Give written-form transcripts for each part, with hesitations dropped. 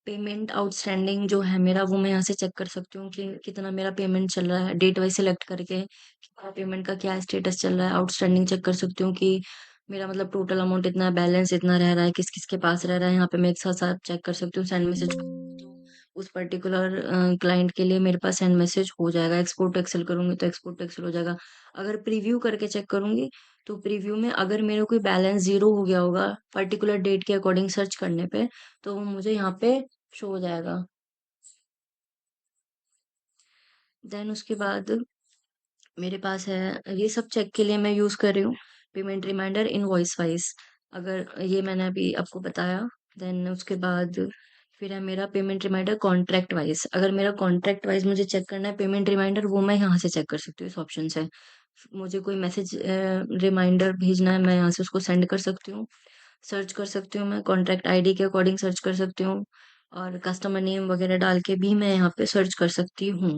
Payment outstanding जो है मेरा, वो मैं यहाँ से चेक कर सकती हूँ कि कितना मेरा पेमेंट चल रहा है, डेट वाइज सिलेक्ट करके कि मेरा पेमेंट का क्या स्टेटस चल रहा है। आउटस्टैंडिंग चेक कर सकती हूँ कि मेरा मतलब टोटल अमाउंट इतना है, बैलेंस इतना रह रहा है, किस किस के पास रह रहा है। यहाँ पे मैं एक साथ साथ चेक कर सकती हूँ। सेंड मैसेज तो उस पर्टिकुलर क्लाइंट के लिए मेरे पास सेंड मैसेज हो जाएगा। एक्सपोर्ट टू एक्सेल करूंगी तो एक्सपोर्ट टू एक्सेल हो जाएगा। अगर प्रीव्यू करके चेक करूंगी तो प्रीव्यू में अगर मेरा कोई बैलेंस जीरो हो गया होगा पर्टिकुलर डेट के अकॉर्डिंग सर्च करने पे, तो वो मुझे यहाँ पे शो हो जाएगा। देन उसके बाद मेरे पास है, ये सब चेक के लिए मैं यूज कर रही हूँ पेमेंट रिमाइंडर इनवॉइस वाइज। अगर ये मैंने अभी आपको बताया। देन उसके बाद फिर है मेरा पेमेंट रिमाइंडर कॉन्ट्रैक्ट वाइज। अगर मेरा कॉन्ट्रैक्ट वाइज मुझे चेक करना है पेमेंट रिमाइंडर, वो मैं यहाँ से चेक कर सकती हूँ इस ऑप्शन से। मुझे कोई मैसेज रिमाइंडर भेजना है, मैं यहाँ से उसको सेंड कर सकती हूँ। सर्च कर सकती हूँ, मैं कॉन्ट्रैक्ट आईडी के अकॉर्डिंग सर्च कर सकती हूँ। और कस्टमर नेम वगैरह डाल के भी मैं यहाँ पे सर्च कर सकती हूँ।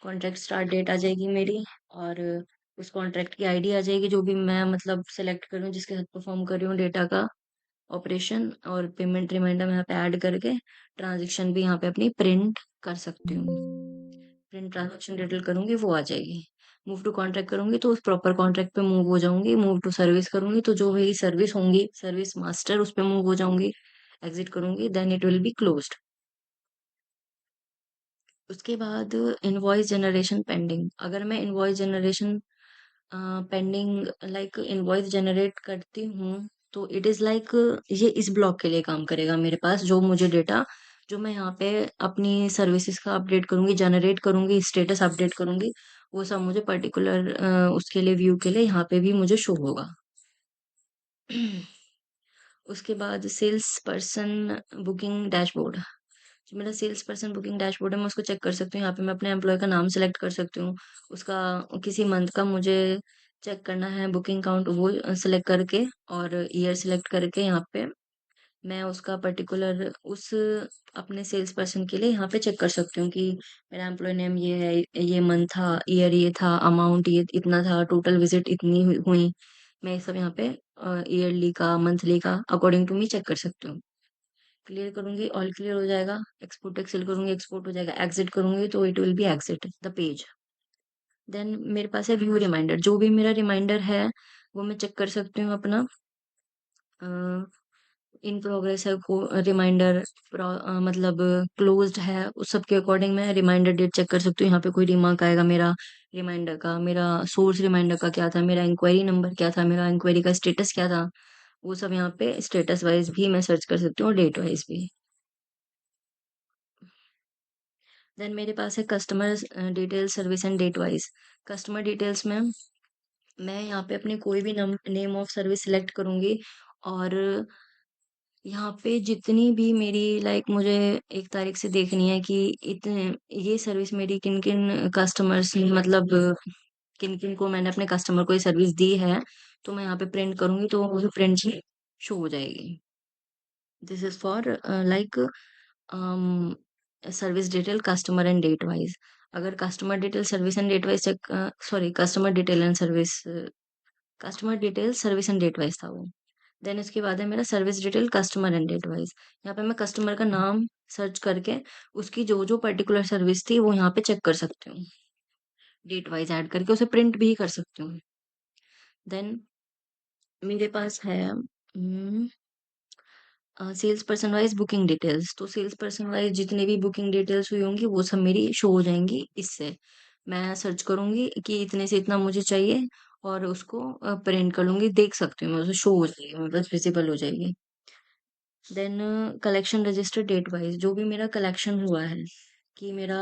कॉन्ट्रैक्ट स्टार्ट डेट आ जाएगी मेरी, और उस कॉन्ट्रैक्ट की आईडी आ जाएगी जो भी मैं मतलब सेलेक्ट करूँ, जिसके साथ परफॉर्म कर रही हूँ डेटा का ऑपरेशन। और पेमेंट रिमाइंडर मैं यहाँ पे ऐड करके ट्रांजेक्शन भी यहाँ पे अपनी प्रिंट कर सकती हूँ। प्रिंट ट्रांजेक्शन डिटेल करूंगी वो आ जाएगी। मूव टू कॉन्ट्रैक्ट करूंगी तो उस प्रॉपर कॉन्ट्रैक्ट पे मूव हो जाऊंगी। मूव टू सर्विस करूंगी तो जो मेरी सर्विस होंगी सर्विस मास्टर उस पे मूव हो जाऊंगी। एग्जिट करूंगी, then it will be closed. उसके बाद इनवॉइस जनरेशन पेंडिंग। अगर मैं invoice generation pending like invoice generate करती हूँ, तो इट इज लाइक ये इस ब्लॉक के लिए काम करेगा मेरे पास। जो मुझे डेटा जो मैं यहाँ पे अपनी सर्विसेज का अपडेट करूंगी, जनरेट करूंगी, स्टेटस अपडेट करूंगी, वो सब मुझे पर्टिकुलर उसके लिए व्यू के लिए यहाँ पे भी मुझे शो होगा। उसके बाद सेल्स पर्सन बुकिंग डैशबोर्ड। जो मेरा सेल्स पर्सन बुकिंग डैशबोर्ड है, मैं उसको चेक कर सकती हूँ। यहाँ पे मैं अपने एम्प्लॉय का नाम सेलेक्ट कर सकती हूँ। उसका किसी मंथ का मुझे चेक करना है बुकिंग काउंट, वो सेलेक्ट करके और ईयर सेलेक्ट करके यहाँ पे मैं उसका पर्टिकुलर उस अपने सेल्स पर्सन के लिए यहाँ पे चेक कर सकती हूँ कि मेरा एम्प्लॉय नेम ये है, ये मंथ था, ईयर ये था, अमाउंट ये इतना था, टोटल विजिट इतनी हुई। मैं ये सब यहाँ पे ईयरली का मंथली का अकॉर्डिंग टू मी चेक कर सकती हूँ। क्लियर करूंगी, ऑल क्लियर हो जाएगा। एक्सपोर्ट एक्सेल करूंगी, एक्सपोर्ट हो जाएगा। एग्जिट करूंगी तो it will be exit the page. Then मेरे पास है व्यू रिमाइंडर। जो भी मेरा रिमाइंडर है वो मैं चेक कर सकती हूँ अपना। इन प्रोग्रेस है को रिमाइंडर, मतलब क्लोज्ड है, उस सब के अकॉर्डिंग मैं रिमाइंडर डेट चेक कर सकती हूँ। यहाँ पे कोई रिमार्क आएगा मेरा रिमाइंडर का, मेरा सोर्स रिमाइंडर का क्या था, मेरा इंक्वायरी नंबर क्या था, मेरा इंक्वायरी का स्टेटस क्या था, वो सब यहाँ पे स्टेटस वाइज भी मैं सर्च कर सकती हूँ और डेट वाइज भी। देन मेरे पास है customer detail service and date wise. Customer details में मैं यहाँ पे अपनी कोई भी नेम ऑफ सर्विस सिलेक्ट करूंगी, और यहाँ पे जितनी भी मेरी लाइक मुझे 1 तारीख से देखनी है कि इतने ये सर्विस मेरी किन किन कस्टमर्स मतलब किन किन को मैंने अपने कस्टमर को ये सर्विस दी है, तो मैं यहाँ पे प्रिंट करूंगी तो वो मुझे प्रिंट शो हो जाएगी। This is for like service detail customer and date wise. अगर customer detail service and date wise check, sorry customer detail and service, customer detail service and date wise था वो। Then इसके बाद है मेरा service detail customer and date wise. यहाँ पे मैं कस्टमर का नाम सर्च करके उसकी जो जो पर्टिकुलर सर्विस थी वो यहाँ पे चेक कर सकती हूँ। डेट वाइज ऐड करके उसे प्रिंट भी कर सकती हूँ। देन मेरे पास है sales person wise booking details. तो सेल्स पर्सन वाइज जितनी भी बुकिंग डिटेल्स हुई होंगी वो सब मेरी शो हो जाएंगी। इससे मैं सर्च करूंगी कि इतने से इतना मुझे चाहिए और उसको प्रिंट कर लूंगी, देख सकती हूँ मैं, उसे शो हो जाएगी, मेरे पास विजिबल हो जाएगी। Then collection register date wise, जो भी मेरा कलेक्शन हुआ है कि मेरा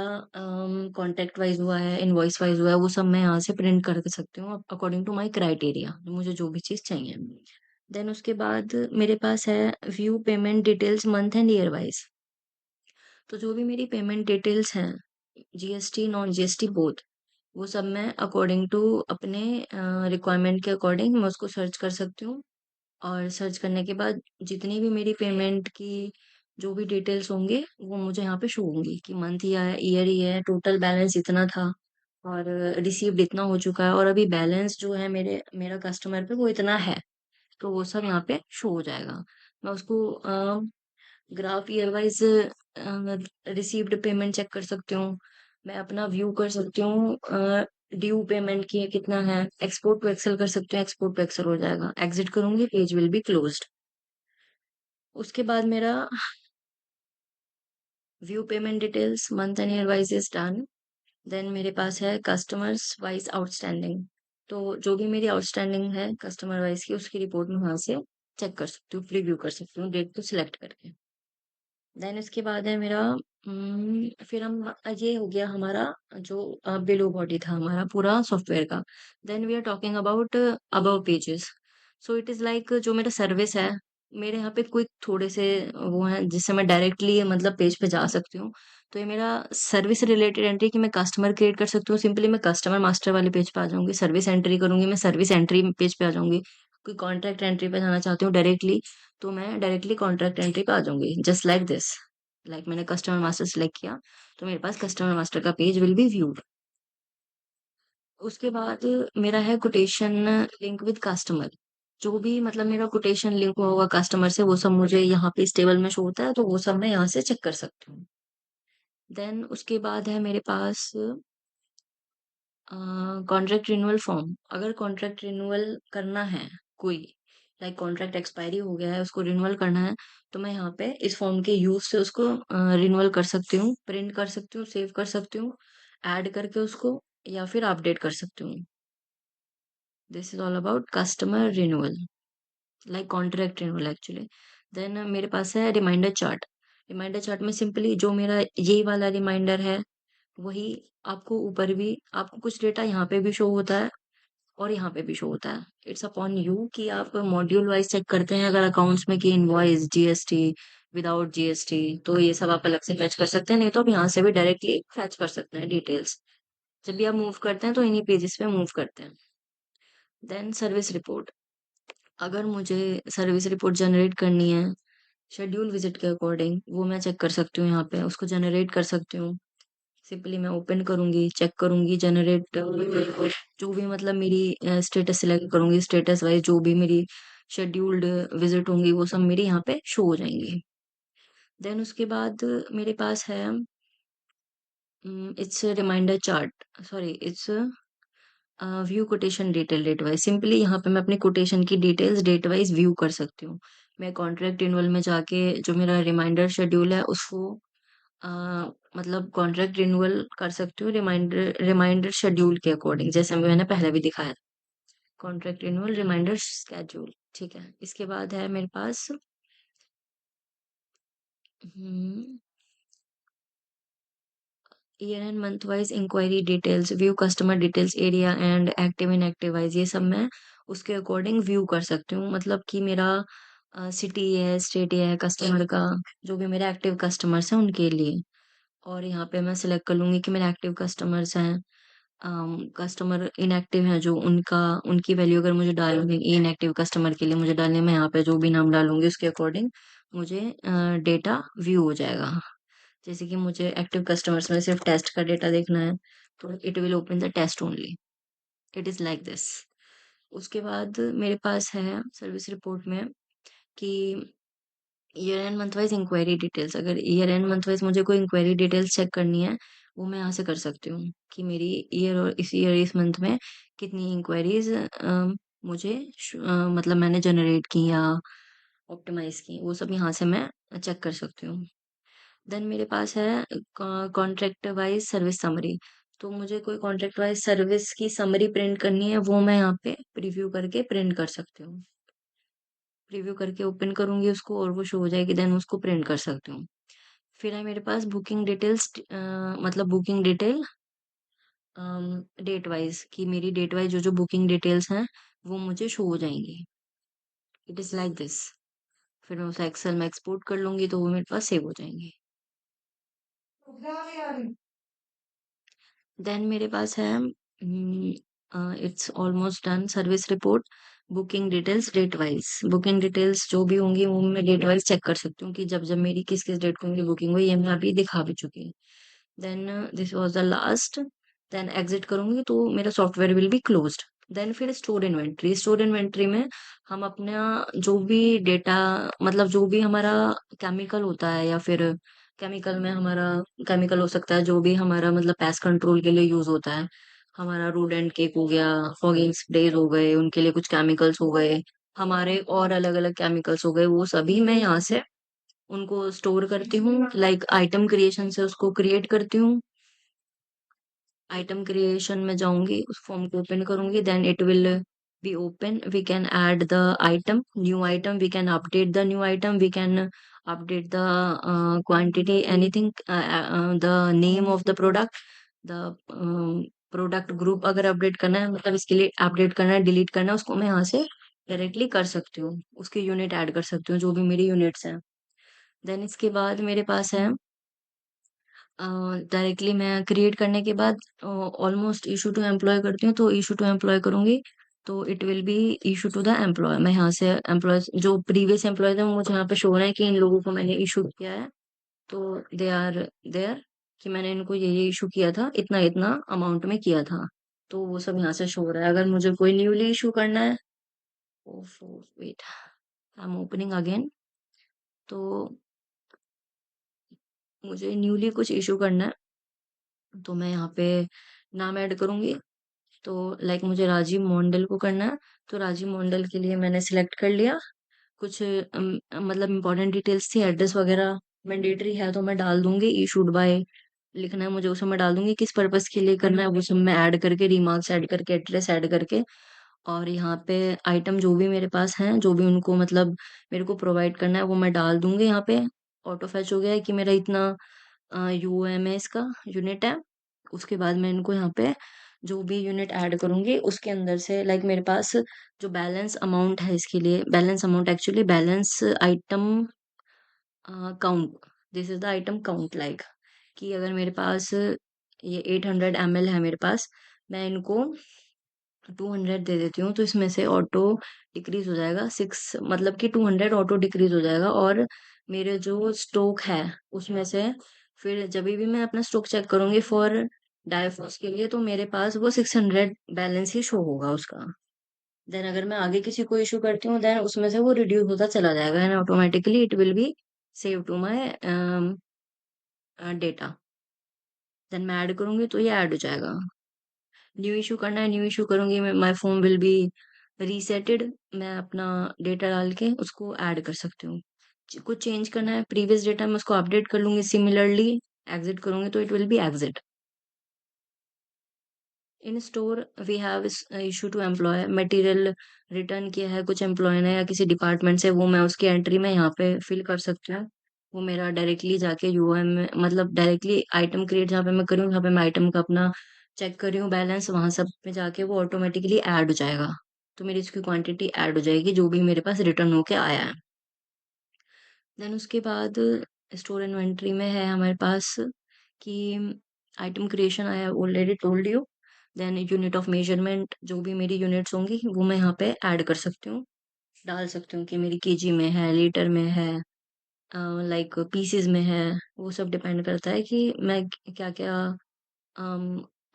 कॉन्टेक्ट वाइज हुआ है, इनवॉइस वाइज हुआ है, वो सब मैं यहाँ से प्रिंट कर सकती हूँ अकॉर्डिंग टू माई क्राइटेरिया, मुझे जो भी चीज़ चाहिए। देन उसके बाद मेरे पास है view payment details month and year wise. तो जो भी मेरी पेमेंट डिटेल्स हैं, जीएसटी नॉन जीएसटी बोथ, वो सब मैं अकॉर्डिंग टू अपने रिक्वायरमेंट के अकॉर्डिंग मैं उसको सर्च कर सकती हूँ। और सर्च करने के बाद जितनी भी मेरी पेमेंट की जो भी डिटेल्स होंगे वो मुझे यहाँ पे शो होंगी कि मंथ या ईयर ही है, टोटल बैलेंस इतना था और रिसीव्ड इतना हो चुका है, और अभी बैलेंस जो है मेरा कस्टमर पे वो इतना है। तो वो सब यहाँ पे शो हो जाएगा। मैं उसको graph year wise received payment check कर सकती हूँ। मैं अपना व्यू कर सकती हूँ ड्यू पेमेंट की है कितना है। एक्सपोर्ट टू एक्सेल कर सकती हूँ, एक्सपोर्ट टू एक्सेल हो जाएगा। एग्जिट करूंगी, पेज विल बी क्लोज्ड। उसके बाद मेरा view payment details month and year wise is done. Then मेरे पास है कस्टमर्स वाइज आउटस्टैंडिंग। तो जो भी मेरी आउटस्टैंडिंग है कस्टमर वाइज की, उसकी रिपोर्ट में वहां से चेक कर सकती हूँ, प्रीव्यू कर सकती हूँ डेट को सिलेक्ट करके। देन इसके बाद है मेरा फिर हम ये हो गया हमारा जो बिलो बॉडी था हमारा पूरा सॉफ्टवेयर का। Then we are talking about above pages. So it is like जो मेरा सर्विस है, मेरे यहाँ पे क्विक थोड़े से वो हैं जिससे मैं डायरेक्टली मतलब पेज पे जा सकती हूँ। तो ये मेरा सर्विस रिलेटेड एंट्री कि मैं कस्टमर क्रिएट कर सकती हूँ। सिंपली मैं कस्टमर मास्टर वाले पेज पे आ जाऊंगी, सर्विस एंट्री करूंगी, मैं सर्विस एंट्री पेज पे आ जाऊंगी। कोई कॉन्ट्रैक्ट एंट्री पे जाना चाहती हूँ डायरेक्टली, तो मैं डायरेक्टली कॉन्ट्रैक्ट एंट्री पे आ जाऊंगी, जस्ट लाइक दिस। लाइक मैंने कस्टमर मास्टर सिलेक्ट किया, तो मेरे पास कस्टमर मास्टर का पेज विल बी व्यूड। उसके बाद मेरा है कोटेशन लिंक विद कस्टमर। जो भी मतलब मेरा कोटेशन लिंक हुआ होगा कस्टमर से, वो सब मुझे यहाँ पे इस टेबल में शो होता है, तो वो सब मैं यहाँ से चेक कर सकती हूँ। देन उसके बाद है मेरे पास कॉन्ट्रैक्ट रिन्यूअल फॉर्म। अगर कॉन्ट्रैक्ट रिन्यूअल करना है कोई, लाइक कॉन्ट्रैक्ट एक्सपायरी हो गया है उसको रिन्यूअल करना है, तो मैं यहाँ पे इस फॉर्म के यूज से उसको रिन्यूअल कर सकती हूँ, प्रिंट कर सकती हूँ, सेव कर सकती हूँ, ऐड करके उसको, या फिर अपडेट कर सकती हूँ। This is all about customer renewal, like contract renewal actually. Then मेरे पास है रिमाइंडर चार्ट। रिमाइंडर चार्ट में सिंपली जो मेरा ये वाला रिमाइंडर है, वही आपको ऊपर भी आपको कुछ डेटा यहाँ पे भी शो होता है और यहाँ पे भी शो होता है। इट्स अपॉन यू कि आप मॉड्यूल वाइज चेक करते हैं अगर अकाउंट्स में कि इनवॉइस जीएसटी, विदाउट जीएसटी, तो ये सब आप अलग से फैच कर सकते हैं, नहीं तो आप यहाँ से भी डायरेक्टली फैच कर सकते हैं डिटेल्स। जब भी आप मूव करते हैं तो इन्हीं पेजेस पे मूव करते हैं। Then service report. अगर मुझे सर्विस रिपोर्ट जनरेट करनी है शेड्यूल विजिट के अकॉर्डिंग, वो मैं चेक कर सकती हूँ, यहाँ पे उसको जनरेट कर सकती हूँ। सिंपली मैं ओपन करूंगी, चेक करूंगी, जनरेट जो भी मतलब मेरी स्टेटस सिलेक्ट करूंगी, स्टेटस वाइज जो भी मेरी शेड्यूल्ड विजिट होंगी वो सब मेरी यहाँ पे शो हो जाएंगी। देन उसके बाद मेरे पास है it's reminder chart, sorry it's view quotation detail date wise. Simply यहाँ पे मैं अपनी कोटेशन की डिटेल्स डेट वाइज व्यू कर सकती हूँ। मैं कॉन्ट्रैक्ट रिन्यूअल में जाके जो मेरा रिमाइंडर शेड्यूल है उसको अ, मतलब कॉन्ट्रैक्ट रिन्यूअल कर सकती हूँ रिमाइंडर रिमाइंडर शेड्यूल के अकॉर्डिंग, जैसे मैंने पहले भी दिखाया था। कॉन्ट्रैक्ट रिन्यूअल रिमाइंडर स्केड्यूल, ठीक है। इसके बाद है मेरे पास year and month wise inquiry details, view customer details area and active inactive wise, ये सब मैं उसके अकॉर्डिंग व्यू कर सकती हूँ। मतलब कि मेरा सिटी है, स्टेट है, कस्टमर का, जो भी मेरे एक्टिव कस्टमर्स हैं उनके लिए। और यहाँ पे मैं सिलेक्ट कर लूंगी कि मेरे एक्टिव कस्टमर्स हैं, कस्टमर इनएक्टिव है जो उनका, उनकी वैल्यू अगर मुझे डालनी है इनएक्टिव कस्टमर के लिए मुझे डालने में, यहाँ पे जो भी नाम डालूंगी उसके अकॉर्डिंग मुझे डेटा व्यू हो जाएगा। जैसे कि मुझे एक्टिव कस्टमर्स में सिर्फ टेस्ट का डेटा देखना है, तो it will open the test only. It is like this. उसके बाद मेरे पास है सर्विस रिपोर्ट में कि year and month wise inquiry details. अगर ईयर एंड मंथ वाइज मुझे कोई इंक्वायरी डिटेल्स चेक करनी है, वो मैं यहाँ से कर सकती हूँ कि मेरी ईयर और इस ईयर इस मंथ में कितनी इंक्वायरीज मुझे मतलब मैंने जनरेट की या ऑप्टिमाइज की, वो सब यहाँ से मैं चेक कर सकती हूँ। देन मेरे पास है कॉन्ट्रैक्ट वाइज सर्विस समरी। तो मुझे कोई कॉन्ट्रैक्ट वाइज सर्विस की समरी प्रिंट करनी है, वो मैं यहाँ पे प्रीव्यू करके प्रिंट कर सकती हूँ। प्रीव्यू करके ओपन करूंगी उसको और वो शो हो जाएगी, देन उसको प्रिंट कर सकती हूँ। फिर है मेरे पास बुकिंग डिटेल्स, मतलब बुकिंग डिटेल डेट वाइज, कि मेरी डेट वाइज जो जो बुकिंग डिटेल्स हैं वो मुझे शो हो जाएंगी। It is like this. फिर मैं उसे एक्सेल में एक्सपोर्ट कर लूंगी तो वो मेरे पास सेव हो जाएंगी। देन मेरे पास है it's almost done service report, booking details date wise. Booking details जो भी होंगी वो मैं डेट वाइज चेक कर सकती हूँ कि जब जब मेरी किस किस डेट को मेरी बुकिंग हुई, ये मैं अभी दिखा भी चुकी हूँ। Then this was the last. Then exit करूंगी तो मेरा software will be closed. Then फिर स्टोर इन्वेंट्री में हम अपना जो भी डेटा, मतलब जो भी हमारा केमिकल होता है, या फिर केमिकल में हमारा केमिकल हो सकता है जो भी हमारा मतलब पेस्ट कंट्रोल के लिए यूज होता है। हमारा रोडेंट केक हो गया, फॉगिंग स्प्रेज हो गए, उनके लिए कुछ केमिकल्स हो गए, हमारे और अलग अलग केमिकल्स हो गए, वो सभी मैं यहाँ से उनको स्टोर करती हूँ। लाइक आइटम क्रिएशन से उसको क्रिएट करती हूँ। आइटम क्रिएशन में जाऊंगी, उस फॉर्म को ओपन करूंगी, then it will be open. We can add the item, new item, we can update the new item, we can update the quantity, anything, the name of the product, the product group अगर update करना है, मतलब इसके लिए update करना है, delete करना है, उसको मैं यहाँ से डायरेक्टली कर सकती हूँ। उसकी यूनिट ऐड कर सकती हूँ जो भी मेरी यूनिट्स हैं। देन इसके बाद मेरे पास है, डायरेक्टली मैं क्रिएट करने के बाद ऑलमोस्ट इशू टू एम्प्लॉय करती हूँ, तो इशू टू एम्प्लॉय करूंगी तो it will be issue to the employ. मैं यहाँ से एम्प्लॉय जो प्रीवियस एम्प्लॉय थे वो मुझे यहाँ पे शो हो रहा है कि इन लोगों को मैंने इशू किया है, तो दे आर देयर, कि मैंने इनको ये इशू किया था, इतना इतना अमाउंट में किया था, तो वो सब यहाँ से शो हो रहा है। अगर मुझे कोई न्यूली इशू करना है, wait, I am opening again, तो मुझे न्यूली कुछ इशू करना है तो मैं यहाँ पे नाम ऐड करूंगी। तो लाइक मुझे राजीव मोंडल को करना है, तो राजीव मोंडल के लिए मैंने सिलेक्ट कर लिया। कुछ मतलब इंपॉर्टेंट डिटेल्स थी, एड्रेस वगैरह मैंडेटरी है तो मैं डाल दूंगी, इशूड बाय लिखना है मुझे, उसे मैं डाल दूंगी, किस पर्पस के लिए करना है वो सब मैं ऐड करके, रिमार्क्स ऐड करके, एड्रेस ऐड करके, और यहाँ पे आइटम जो भी मेरे पास हैं, जो भी उनको मतलब मेरे को प्रोवाइड करना है वो मैं डाल दूंगी। यहाँ पे ऑटो फैच हो गया है कि मेरा इतना यूएमएस का यूनिट है। उसके बाद मैं इनको यहाँ पे जो भी यूनिट ऐड करूंगी उसके अंदर से, लाइक मेरे पास जो बैलेंस अमाउंट है, इसके लिए balance amount, actually balance item count, this is the item count, like कि अगर मेरे पास ये 800 ml है मेरे पास, मैं इनको 200 दे देती हूँ, तो इसमें से ऑटो डिक्रीज हो जाएगा 6, मतलब कि 200 ऑटो डिक्रीज हो जाएगा, और मेरे जो स्टॉक है उसमें से फिर जब भी मैं अपना स्टॉक चेक करूंगी फॉर डायफॉस के लिए, तो मेरे पास वो 600 बैलेंस ही शो होगा उसका। देन अगर मैं आगे किसी को इशू करती हूँ, देन उसमें से वो रिड्यूस होता चला जाएगा, and automatically it will be save to my data. Then मैं ऐड करूंगी तो ये ऐड हो जाएगा। न्यू इशू करना है, न्यू इशू करूंगी मैं, my form will be reseated, मैं अपना डेटा डाल के उसको ऐड कर सकती हूँ। कुछ चेंज करना है प्रीवियस डेटा में, उसको अपडेट कर लूंगी, सिमिलरली एग्जिट करूंगी तो it will be exit. In store we have issue to employ, material return किया है कुछ एम्प्लॉय ने या किसी डिपार्टमेंट से, वो मैं उसकी एंट्री में यहाँ पे फिल कर सकती हूँ। वो मेरा डायरेक्टली जाके यूएम में, मतलब डायरेक्टली आइटम क्रिएट जहाँ पे मैं करूँ, जहाँ पे मैं आइटम का अपना चेक कर रही हूँ बैलेंस, वहां सब पे जाके वो ऑटोमेटिकली ऐड हो जाएगा, तो मेरी इसकी क्वांटिटी ऐड हो जाएगी जो भी मेरे पास रिटर्न होके आया है। देन उसके बाद स्टोर इन्वेंट्री में है हमारे पास कि item creation I have already told you. Then unit of measurement, जो भी मेरी यूनिट्स होंगी वो मैं यहाँ पे ऐड कर सकती हूँ, डाल सकती हूँ कि मेरी केजी में है, लीटर में है, लाइक पीसेस में है। वो सब डिपेंड करता है कि मैं क्या क्या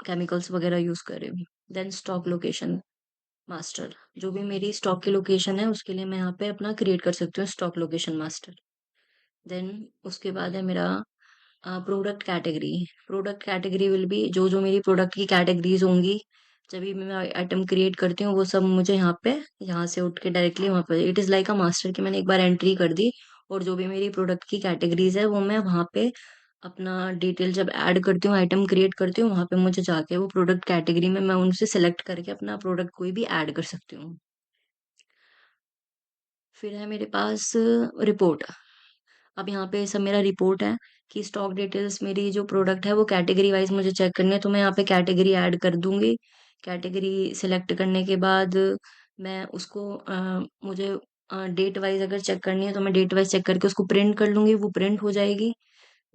केमिकल्स वगैरह यूज कर रही हूँ। देन स्टॉक लोकेशन मास्टर, जो भी मेरी स्टॉक की लोकेशन है उसके लिए मैं यहाँ पे अपना क्रिएट कर सकती हूँ स्टॉक लोकेशन मास्टर। देन उसके बाद है मेरा product category. Product category will be, जो जो मेरी प्रोडक्ट की कैटेगरीज होंगी, जब भी मैं आइटम क्रिएट करती हूँ वो सब मुझे यहाँ पे, यहाँ से उठ के डायरेक्टली वहाँ पे, it is like a master की मैंने एक बार एंट्री कर दी, और जो भी मेरी प्रोडक्ट की कैटेगरीज है वो मैं वहाँ पे अपना डिटेल जब ऐड करती हूँ, आइटम क्रिएट करती हूँ, वहाँ पे मुझे जाके वो प्रोडक्ट कैटेगरी में मैं उनसे सेलेक्ट करके अपना प्रोडक्ट कोई भी ऐड कर सकती हूँ। फिर है मेरे पास रिपोर्ट। अब यहाँ पे सब मेरा रिपोर्ट है कि स्टॉक डिटेल्स, मेरी जो प्रोडक्ट है वो कैटेगरी वाइज मुझे चेक करनी है, तो मैं यहाँ पे कैटेगरी ऐड कर दूंगी। कैटेगरी सिलेक्ट करने के बाद मैं उसको मुझे डेट वाइज अगर चेक करनी है तो मैं डेट वाइज चेक करके उसको प्रिंट कर लूंगी, वो प्रिंट हो जाएगी।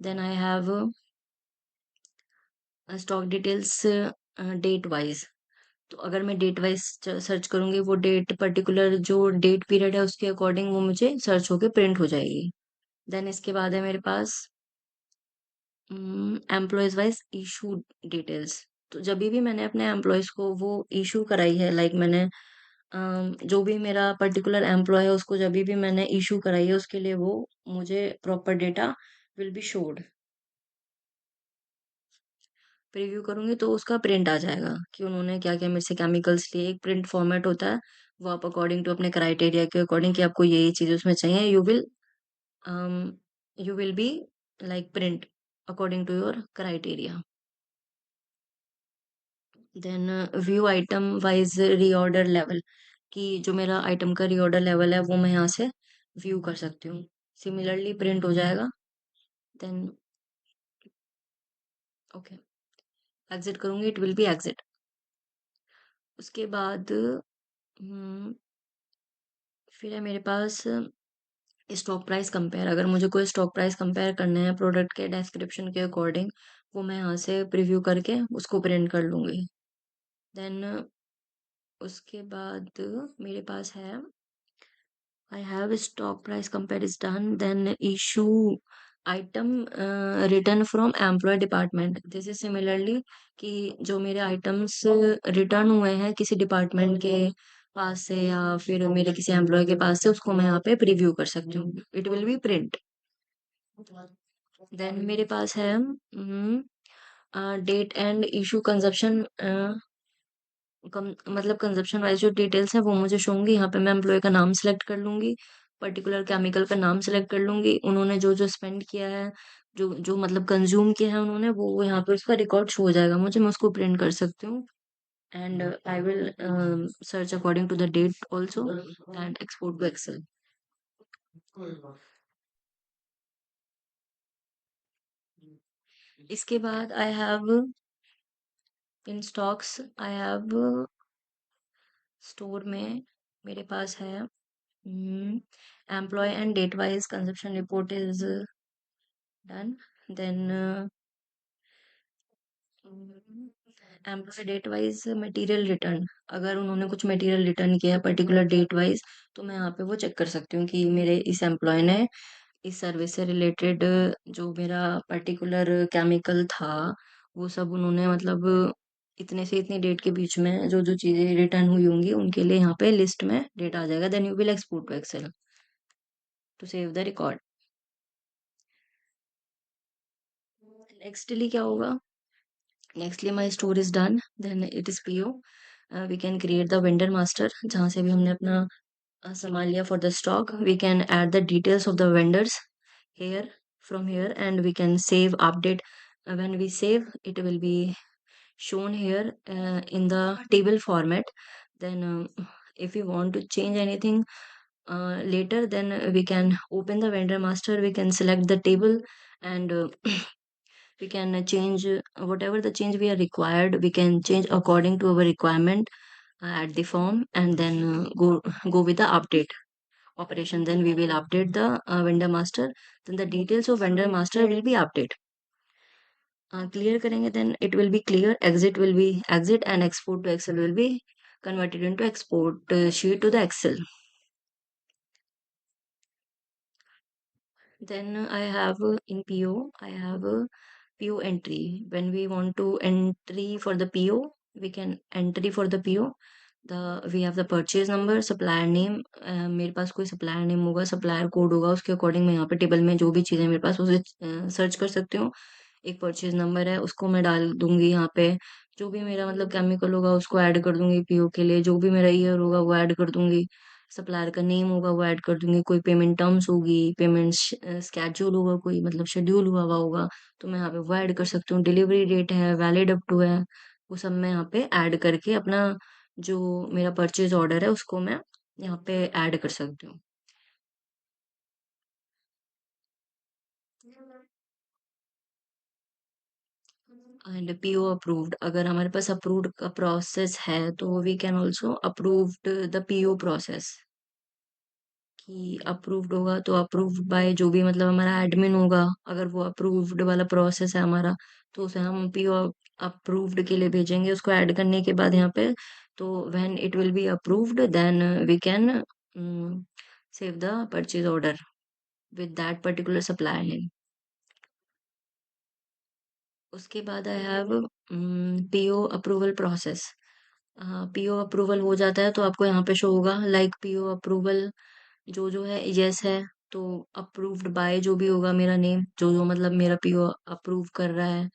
Then I have stock details date wise, तो अगर मैं डेट वाइज सर्च करूंगी, वो डेट पर्टिकुलर जो डेट पीरियड है उसके अकॉर्डिंग वो मुझे सर्च होके प्रिंट हो जाएगी। देन इसके बाद है मेरे पास एम्प्लॉयज वाइज इशू डिटेल्स। तो जब भी मैंने अपने एम्प्लॉयज को वो इशू कराई है, लाइक मैंने जो भी मेरा पर्टिकुलर एम्प्लॉय है उसको जब भी मैंने इशू कराई है, उसके लिए वो मुझे proper data will be showed. Preview करूंगी तो उसका प्रिंट आ जाएगा कि उन्होंने क्या क्या मेरे से केमिकल्स लिए। एक प्रिंट फॉर्मेट होता है, वो आप अकॉर्डिंग टू अपने क्राइटेरिया के अकॉर्डिंग कि आपको ये चीज उसमें चाहिए, you will be like print according to your criteria. Then view item wise reorder level, कि जो मेरा आइटम का रीऑर्डर लेवल है वो मैं यहाँ से व्यू कर सकती हूँ। सिमिलरली प्रिंट हो जाएगा। देन ओके, एग्जिट करूंगी, इट विल बी एग्जिट। उसके बाद फिर है मेरे पास स्टॉक प्राइस कंपेयर। अगर मुझे कोई स्टॉक प्राइस कंपेयर करना है प्रोडक्ट के डिस्क्रिप्शन के अकॉर्डिंग, वो मैं यहाँ से प्रीव्यू करके उसको प्रिंट कर लूंगी। देन उसके बाद मेरे पास है, I have stock price compare is done. Then issue item return from employee department. This is similarly कि जो मेरे items रिटर्न हुए हैं किसी डिपार्टमेंट के पास से या फिर मेरे किसी एम्प्लॉय के पास से, उसको मैं यहाँ पे प्रीव्यू कर सकती हूँ। It will be print. Then मेरे पास है डेट एंड इशू कंजप्शन, मतलब कंजप्शन वाइज जो डिटेल्स है वो मुझे शो होंगी। यहाँ पे मैं एम्प्लॉय का नाम सेलेक्ट कर लूंगी, पर्टिकुलर केमिकल का नाम सेलेक्ट कर लूंगी, उन्होंने जो जो स्पेंड किया है, जो जो मतलब कंज्यूम किया है उन्होंने, वो यहाँ पे उसका रिकॉर्ड शो हो जाएगा मुझे, मैं उसको प्रिंट कर सकती हूँ। And I will search according to the date also and export to Excel. इसके बाद I have in stocks, I have store में मेरे पास है employ and date wise consumption report is done. Then employ date wise material return, अगर उन्होंने कुछ material return किया है पर्टिकुलर डेट वाइज, तो मैं यहाँ पे वो चेक कर सकती हूँ कि मेरे इस एम्प्लॉय ने इस सर्विस से रिलेटेड जो मेरा पर्टिकुलर केमिकल था वो सब उन्होंने मतलब इतने से इतनी डेट के बीच में जो जो चीजें रिटर्न हुई होंगी उनके लिए यहाँ पे लिस्ट में डेट आ जाएगा। Then you will export to Excel to save the record. Nextly क्या होगा, nextly my store is done, then it is PO. We can create the vendor master, जहाँ से भी हमने अपना सामान लिया for the stock. We can add the details of the vendors here, from here, and we can save update. When we save, it will be shown here in the table format. Then if you want to change anything later, then we can open the vendor master, we can select the table, and we can change whatever the change we are required, we can change according to our requirement at the form, and then go with the update operation. Then we will update the vendor master, then the details of vendor master will be updated. Clear करेंगे, then it will be clear, exit will be exit, and export to excel will be converted into export sheet to the excel. Then I have in PO, I have a PO entry. When we want to entry for the PO, we can entry for the PO. We have the purchase number, supplier name. मेरे पास कोई supplier name होगा, supplier code होगा, उसके according मैं यहाँ पे table में जो भी चीज़ें मेरे पास उसे सर्च कर सकती हूँ। एक परचेज नंबर है, उसको मैं डाल दूंगी यहाँ पे। जो भी मेरा मतलब केमिकल होगा उसको ऐड कर दूंगी पीओ के लिए, जो भी मेरा ईयर होगा वो ऐड कर दूंगी, सप्लायर का नेम होगा वो ऐड कर दूंगी, कोई पेमेंट टर्म्स होगी, पेमेंट स्केड्यूल होगा, कोई मतलब शेड्यूल हुआ हुआ होगा, तो मैं यहाँ पे वो ऐड कर सकती हूँ। डिलीवरी डेट है, वैलिड अप टू है, वो सब मैं यहाँ पे ऐड करके अपना जो मेरा परचेज ऑर्डर है उसको मैं यहाँ पे ऐड कर सकती हूँ। एंड पीओ अप्रूव्ड, अगर हमारे पास अप्रूव्ड का प्रोसेस है तो we can also approved the PO process, कि अप्रूव्ड होगा तो अप्रूव्ड बाय जो भी मतलब हमारा एडमिन होगा, अगर वो अप्रूव्ड वाला प्रोसेस है हमारा, तो उसे हम पीओ अप्रूव्ड के लिए भेजेंगे उसको ऐड करने के बाद यहाँ पे। तो when it will be approved then we can save the purchase order with that particular supplier name. उसके बाद I have PO approval process. PO approval हो जाता है तो आपको यहाँ पे शो होगा लाइक पीओ अप्रूवल जो जो है यस है, तो अप्रूव्ड बाय जो भी होगा मेरा नेम, जो जो मतलब मेरा पीओ अप्रूव कर रहा है,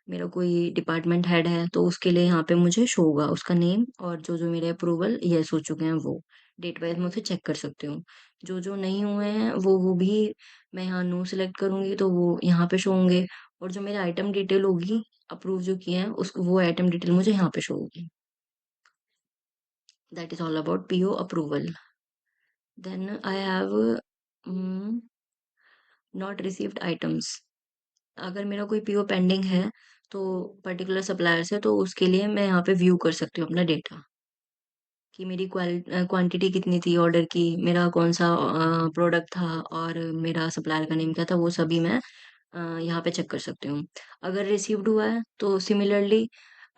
मेरा कोई डिपार्टमेंट हेड है तो उसके लिए यहाँ पे मुझे शो होगा उसका नेम, और जो जो मेरे अप्रूवल यस हो चुके हैं वो डेट वाइज मैं उसे चेक कर सकती हूँ। जो जो नहीं हुए हैं वो भी मैं यहाँ नो सिलेक्ट करूंगी तो वो यहाँ पे शो होंगे, और जो मेरा आइटम डिटेल होगी अप्रूव जो किए हैं उस वो आइटम डिटेल मुझे यहाँ पे शो होगी। That is all about PO approval. Then I have not received items. अगर मेरा कोई पीओ पेंडिंग है तो पर्टिकुलर सप्लायर से, तो उसके लिए मैं यहाँ पे व्यू कर सकती हूँ अपना डेटा कि मेरी क्वांटिटी कितनी थी ऑर्डर की, मेरा कौन सा प्रोडक्ट था, और मेरा सप्लायर का नेम क्या था, वो सभी मैं यहाँ पे चेक कर सकती हूँ। अगर रिसीव्ड हुआ है तो सिमिलरली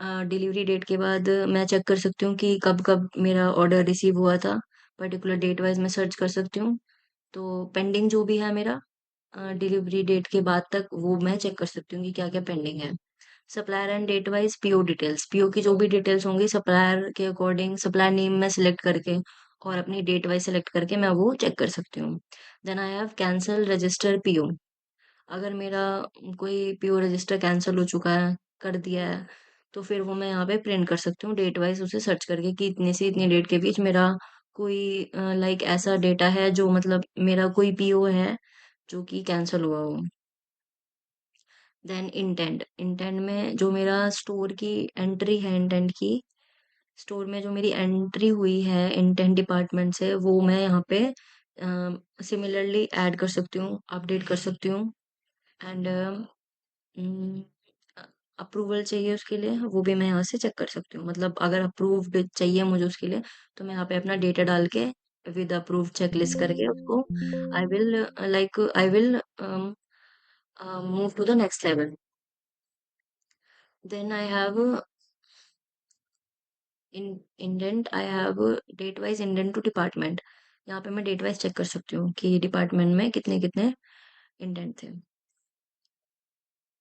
डिलीवरी डेट के बाद मैं चेक कर सकती हूँ कि कब कब मेरा ऑर्डर रिसीव हुआ था, पर्टिकुलर डेट वाइज मैं सर्च कर सकती हूँ। तो पेंडिंग जो भी है मेरा डिलीवरी डेट के बाद तक, वो मैं चेक कर सकती हूँ कि क्या क्या पेंडिंग है। Supplier and date wise PO details, PO की जो भी डिटेल्स होंगी सप्लायर के अकॉर्डिंग सप्लायर नेम में सिलेक्ट करके और अपनी डेट वाइज सिलेक्ट करके मैं वो चेक कर सकती हूँ। Then I have cancel register PO. अगर मेरा कोई पीओ रजिस्टर कैंसिल हो चुका है, कर दिया है, तो फिर वो मैं यहाँ पे प्रिंट कर सकती हूँ डेट वाइज उसे सर्च करके कि इतने से इतनी डेट के बीच मेरा कोई लाइक ऐसा डेटा है जो मतलब मेरा कोई पीओ है जो कि कैंसिल हुआ हो। देन इंटेंट, इंटेंट में जो मेरा स्टोर की एंट्री है, इंटेंट की स्टोर में जो मेरी एंट्री हुई है इंटेंट डिपार्टमेंट से, वो मैं यहाँ पे सिमिलरली ऐड कर सकती हूँ, अपडेट कर सकती हूँ। एंड अप्रूवल चाहिए उसके लिए वो भी मैं यहाँ से चेक कर सकती हूँ, मतलब अगर अप्रूव्ड चाहिए मुझे उसके लिए तो मैं यहाँ पे अपना डेटा डाल के विद अप्रूव चेक लिस्ट करके उसको I will like I will move to the next level. Then I have in indent, I have date wise indent to department. यहाँ पे मैं डेट वाइज चेक कर सकती हूँ कि डिपार्टमेंट में कितने कितने इंडेंट थे।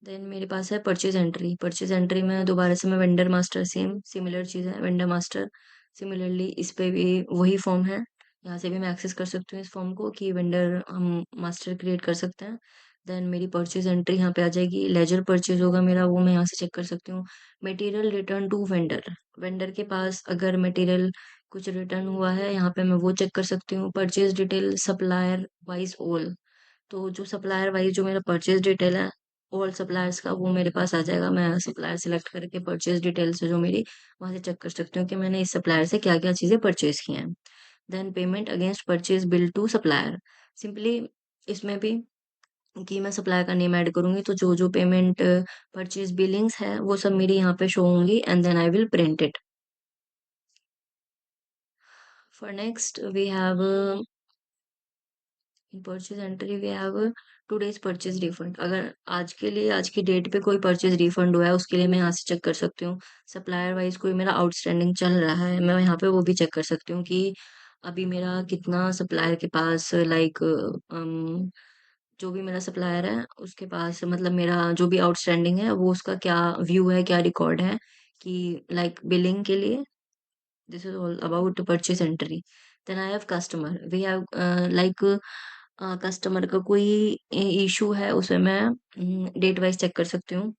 देन मेरे पास है परचेज एंट्री, परचेज एंट्री में दोबारा से मैं वेंडर मास्टर, सेम सिमिलर चीज़ है वेंडर मास्टर। सिमिलरली इस पे भी वही फॉर्म है, यहाँ से भी मैं एक्सेस कर सकती हूँ इस फॉर्म को कि वेंडर हम मास्टर क्रिएट कर सकते हैं। देन मेरी परचेज एंट्री यहाँ पे आ जाएगी, लेजर परचेज होगा मेरा वो मैं यहाँ से चेक कर सकती हूँ। Material return to vendor, vendor के पास अगर मटेरियल कुछ रिटर्न हुआ है यहाँ पे मैं वो चेक कर सकती हूँ। Purchase detail supplier wise all, तो जो सप्लायर वाइज जो मेरा परचेज डिटेल है ऑल सप्लायर्स का वो मेरे पास आ जाएगा। मैं सप्लायर सिलेक्ट करके परचेज डिटेल से जो मेरी वहां से चेक कर सकती हूँ कि मैंने इस सप्लायर से क्या क्या चीजें परचेज की हैं। Then payment against purchase bill to supplier, simply इसमें भी कि मैं सप्लायर का नेम ऐड करूंगी तो जो जो पेमेंट परचेज बिलिंग्स है वो सब मेरी यहाँ पे शो होंगी and then I will print it. For next we have in purchase entry we have today's purchase refund. अगर आज के लिए आज की डेट पे कोई परचेज रिफंड हुआ है उसके लिए मैं यहाँ से चेक कर सकती हूँ। सप्लायर वाइज कोई मेरा आउटस्टैंडिंग चल रहा है मैं यहाँ पे वो भी चेक कर सकती हूँ कि अभी मेरा कितना सप्लायर के पास लाइक जो भी मेरा सप्लायर है उसके पास मतलब मेरा जो भी आउटस्टैंडिंग है वो उसका क्या व्यू है, क्या रिकॉर्ड है कि लाइक बिलिंग के लिए। This is all about purchase entry. Then I have customer, we have like customer का कोई इशू है उसे मैं डेट वाइज चेक कर सकती हूँ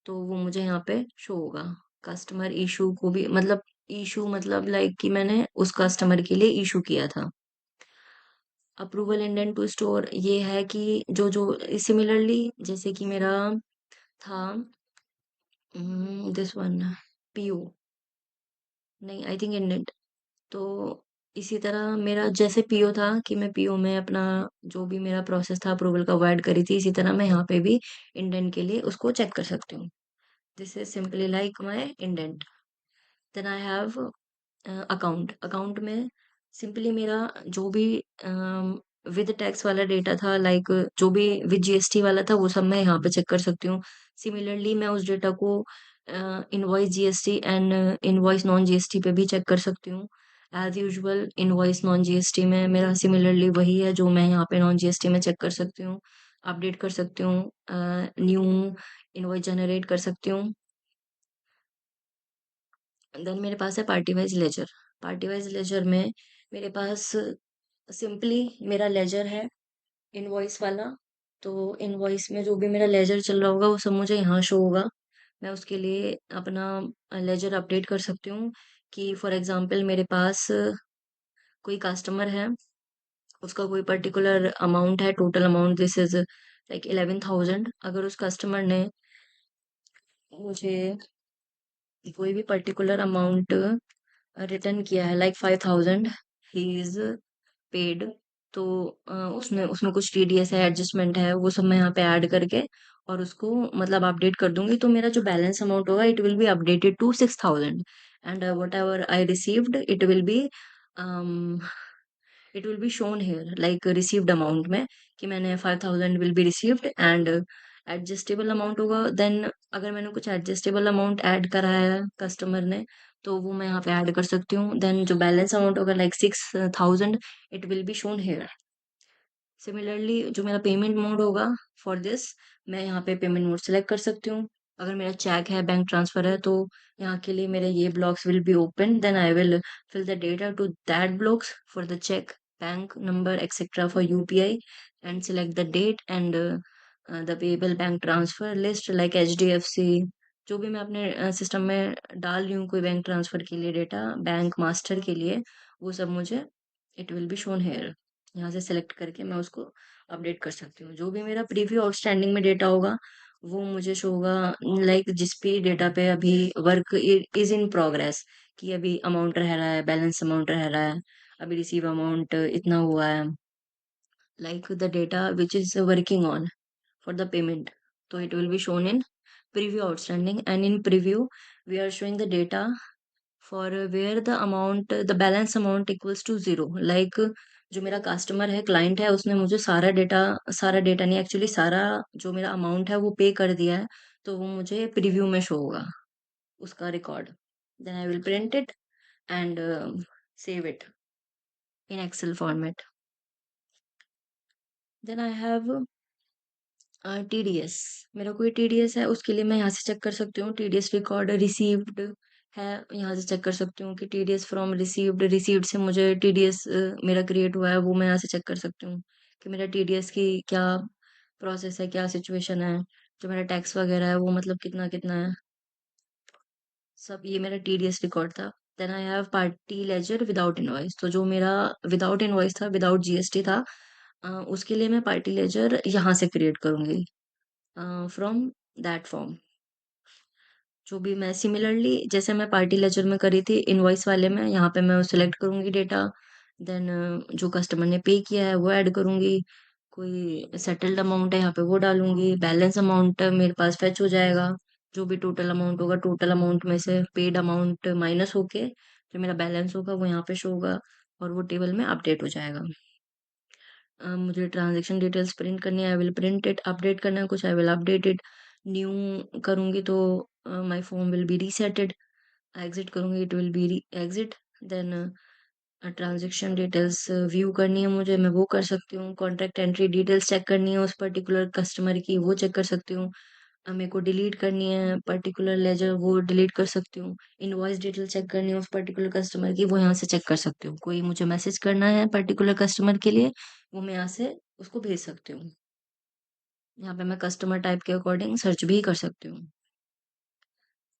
तो वो मुझे यहाँ पे शो होगा। कस्टमर इशू को भी मतलब इशू मतलब लाइक कि मैंने उस कस्टमर के लिए इशू किया था। अप्रूवल इंडेंट टू स्टोर ये है कि जो जो सिमिलरली जैसे कि मेरा था दिस वन पीओ, नहीं आई थिंक इंडेंट, तो इसी तरह मेरा जैसे पीओ था कि मैं पीओ में अपना जो भी मेरा प्रोसेस था अप्रूवल का वो ऐड करी थी, इसी तरह मैं यहाँ पे भी इंडेंट के लिए उसको चेक कर सकती हूँ। This is simply like my indent. Then I have account, account में सिंपली मेरा जो भी विद टैक्स वाला डेटा था लाइक जो भी विद जीएसटी वाला था वो सब मैं यहाँ पे चेक कर सकती हूँ। सिमिलरली मैं उस डेटा को invoice GST and invoice non GST पे भी चेक कर सकती हूँ। As usual invoice non GST में मेरा सिमिलरली वही है जो मैं यहाँ पे नॉन जीएसटी में चेक कर सकती हूँ। अपडेट कर सकती हूँ, न्यू इनवॉइस जनरेट कर सकती हूँ। देन मेरे पास है party wise ledger. Party wise ledger में मेरे पास सिंपली मेरा लेजर है इनवॉइस वाला। तो इनवॉइस में जो भी मेरा लेजर चल रहा होगा वो सब मुझे यहाँ शो होगा। मैं उसके लिए अपना लेजर अपडेट कर सकती हूँ कि फॉर एग्जांपल मेरे पास कोई कस्टमर है, उसका कोई पर्टिकुलर अमाउंट है, total amount this is like 11,000। अगर उस कस्टमर ने मुझे कोई भी पर्टिकुलर अमाउंट रिटर्न किया है लाइक 5,000, ही इज पेड। तो उसमें उसमें कुछ टीडीएस है, एडजस्टमेंट है, वो सब मैं यहाँ पे ऐड करके और उसको मतलब अपडेट कर दूंगी। तो मेरा जो बैलेंस अमाउंट होगा it will be updated to 6,000। And whatever I received it will be shown here like received amount में, कि मैंने 5,000 will be received. And adjustable amount होगा देन, अगर मैंने कुछ एडजस्टेबल अमाउंट ऐड करा है कस्टमर ने, तो वो मैं यहाँ पे ऐड कर सकती हूँ। देन जो बैलेंस अमाउंट होगा like 6,000, it will be shown here. Similarly जो मेरा पेमेंट मोड होगा फॉर दिस, मैं यहाँ पे पेमेंट मोड सेलेक्ट कर सकती हूँ। अगर मेरा चेक है, बैंक ट्रांसफर है, तो यहाँ के लिए मेरे ये blocks will be open. Then I will fill the data to that blocks for the check, bank number, etc. for UPI, and select the date and the payable bank transfer list like HDFC। जो भी मैं अपने system में डाल रही हूँ कोई bank transfer के लिए डेटा, बैंक मास्टर के लिए, वो सब मुझे it will be shown here. यहाँ से सेलेक्ट करके मैं उसको अपडेट कर सकती हूँ। जो भी मेरा प्रीव्यू आउटस्टैंडिंग में डेटा होगा वो मुझे शो होगा लाइक जिस भी डेटा पे अभी वर्क इज इन प्रोग्रेस, कि अभी अमाउंट रह रहा है, बैलेंस अमाउंट रह रहा है, अभी रिसीव अमाउंट इतना हुआ है, like the data which is working on for the payment. So it will be shown in preview outstanding, and in preview we are showing the data for where the amount, the balance amount equals to zero, like जो मेरा customer है, client है, उसने मुझे सारा data नहीं, actually सारा जो मेरा अमाउंट है वो पे कर दिया है। तो वो मुझे प्रीव्यू में शो होगा उसका record. Then I will print it and save it in Excel format. Then I have TDS. मेरा कोई टीडीएस है, उसके लिए मैं यहाँ से चेक कर सकती हूँ टीडीएस रिकॉर्ड रिसीव्ड है। यहाँ से चेक कर सकती हूँ कि टीडीएस फ्रॉम रिसीव्ड, रिसीव्ड से मुझे टीडीएस मेरा क्रिएट हुआ है, वो मैं यहाँ से चेक कर सकती हूँ कि मेरा टीडीएस की क्या प्रोसेस है, क्या सिचुएशन है, जो मेरा टैक्स वगैरह है वो मतलब कितना कितना है, सब ये मेरा टीडीएस रिकॉर्ड था। Then I have party ledger without invoice. तो जो मेरा विदाउट इनवॉइस था, विदाउट जीएसटी था, उसके लिए मैं पार्टी लेजर यहाँ से क्रिएट करूंगी फ्रॉम दैट फॉर्म। जो भी मैं सिमिलरली जैसे मैं पार्टी लेजर में करी थी इनवॉइस वाले में, यहाँ पे मैं सिलेक्ट करूंगी डेटा। देन जो कस्टमर ने पे किया है वो ऐड करूंगी, कोई सेटल्ड अमाउंट है यहाँ पे वो डालूंगी, बैलेंस अमाउंट मेरे पास फेच हो जाएगा। जो भी टोटल अमाउंट होगा, टोटल अमाउंट में से पेड अमाउंट माइनस होके जो मेरा बैलेंस होगा वो यहाँ पे शो होगा और वो टेबल में अपडेट हो जाएगा। मुझे ट्रांजैक्शन डिटेल्स प्रिंट करनी है, I will print it. Update करना है कुछ, I will update it. New करूंगी तो my form will be reseted. Exit करूंगी, it will be exit. Then transaction details view करनी है मुझे, मैं वो कर सकती हूँ। कॉन्ट्रैक्ट एंट्री डिटेल्स चेक करनी है उस पर्टिकुलर कस्टमर की, वो चेक कर सकती हूँ। मेरे को डिलीट करनी है पर्टिकुलर लेजर, वो डिलीट कर सकती हूँ। इनवॉइस डिटेल चेक करनी है उस पर्टिकुलर कस्टमर की, वो यहाँ से चेक कर सकती हूँ। कोई मुझे मैसेज करना है पर्टिकुलर कस्टमर के लिए, वो मैं यहाँ से उसको भेज सकती हूँ। यहाँ पे मैं कस्टमर टाइप के अकॉर्डिंग सर्च भी कर सकती हूँ।